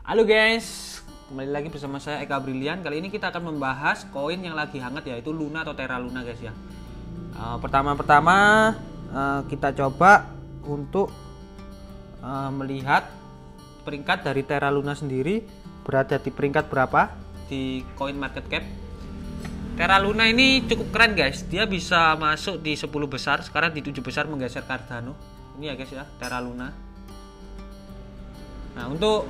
Halo guys, kembali lagi bersama saya Eka Brilian. Kali ini kita akan membahas koin yang lagi hangat, yaitu Luna atau Terra Luna guys ya. Pertama-tama kita coba untuk melihat peringkat dari Terra Luna sendiri berada di peringkat berapa di Coin Market Cap. Terra Luna ini cukup keren guys, dia bisa masuk di 10 besar, sekarang di 7 besar menggeser Cardano. Ini ya guys ya, Terra Luna. Nah, untuk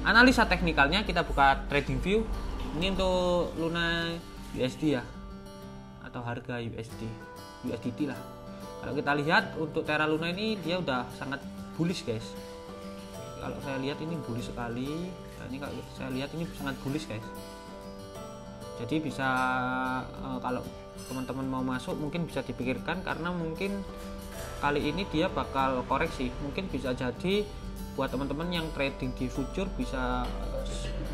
analisa teknikalnya kita buka trading view. Ini untuk Luna USD ya, atau harga USDT lah. Kalau kita lihat untuk Terra Luna ini dia udah sangat bullish guys. Kalau saya lihat ini bullish sekali. Nah, ini kalau saya lihat ini sangat bullish guys. Jadi bisa kalau teman-teman mau masuk mungkin bisa dipikirkan, karena mungkin kali ini dia bakal koreksi. Mungkin bisa jadi buat teman-teman yang trading di future bisa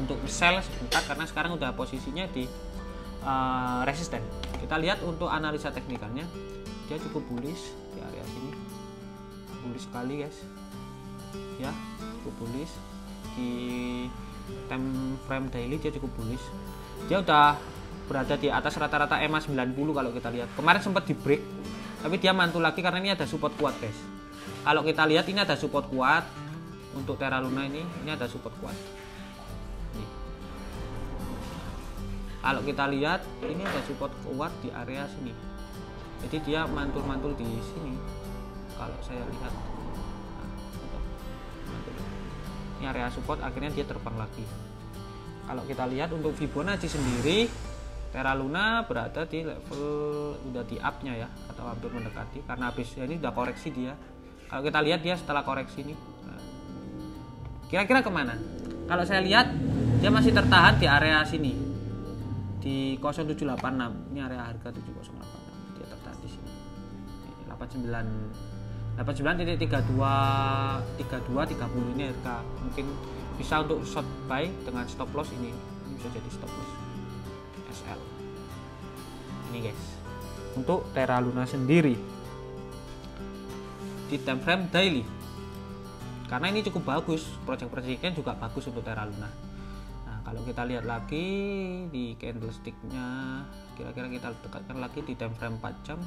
untuk sell sebentar, karena sekarang udah posisinya di resisten. Kita lihat untuk analisa teknikalnya, dia cukup bullish di area sini, bullish sekali guys ya, cukup bullish. Di time frame daily dia cukup bullish, dia udah berada di atas rata-rata EMA 90 kalau kita lihat. Kemarin sempat di break tapi dia mantul lagi karena ini ada support kuat guys. Kalau kita lihat ini ada support kuat untuk Terra Luna, ini ada support kuat. Nih. Kalau kita lihat ini ada support kuat di area sini. Jadi dia mantul-mantul di sini. Kalau saya lihat, mantul. Ini area support, akhirnya dia terbang lagi. Kalau kita lihat untuk Fibonacci sendiri, Terra Luna berada di level udah di up-nya ya, atau hampir mendekati, karena habis ini udah koreksi dia. Kalau kita lihat dia setelah koreksi ini, kira-kira kemana? Kalau saya lihat dia masih tertahan di area sini di 0786. Ini area harga 7086. Dia tertahan di sini. 89.32 30 ini harga. Mungkin bisa untuk short buy dengan stop loss ini. Ini bisa jadi stop loss SL. Ini guys. Untuk Terra Luna sendiri di time frame daily, karena ini cukup bagus, project-projectnya juga bagus untuk Terra Luna. Nah, kalau kita lihat lagi di candlesticknya, kira-kira kita dekatkan lagi di time frame 4 jam,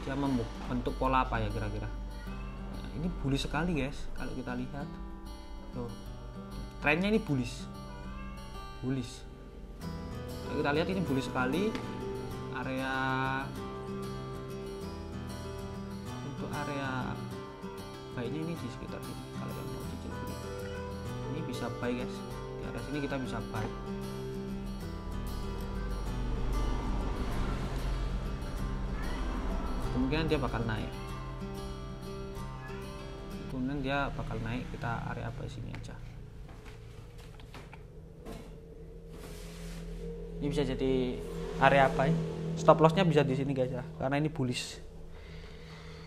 dia membentuk pola apa ya kira-kira. Nah, ini bullish sekali guys. Kalau kita lihat tuh, trennya ini bullish. Kalau kita lihat ini bullish sekali. Untuk area baiknya ini di sekitar sini. Kalau yang mau cicil ini bisa buy guys, di area sini kita bisa buy. Kemungkinan dia bakal naik, kita area buy sini aja. Ini bisa jadi area buy, stop lossnya bisa di sini guys ya, karena ini bullish.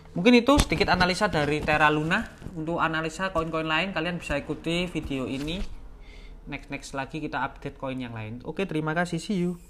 Mungkin itu sedikit analisa dari Terra Luna. Untuk analisa koin-koin lain kalian bisa ikuti video ini. Next lagi kita update koin yang lain. Oke, terima kasih, see you.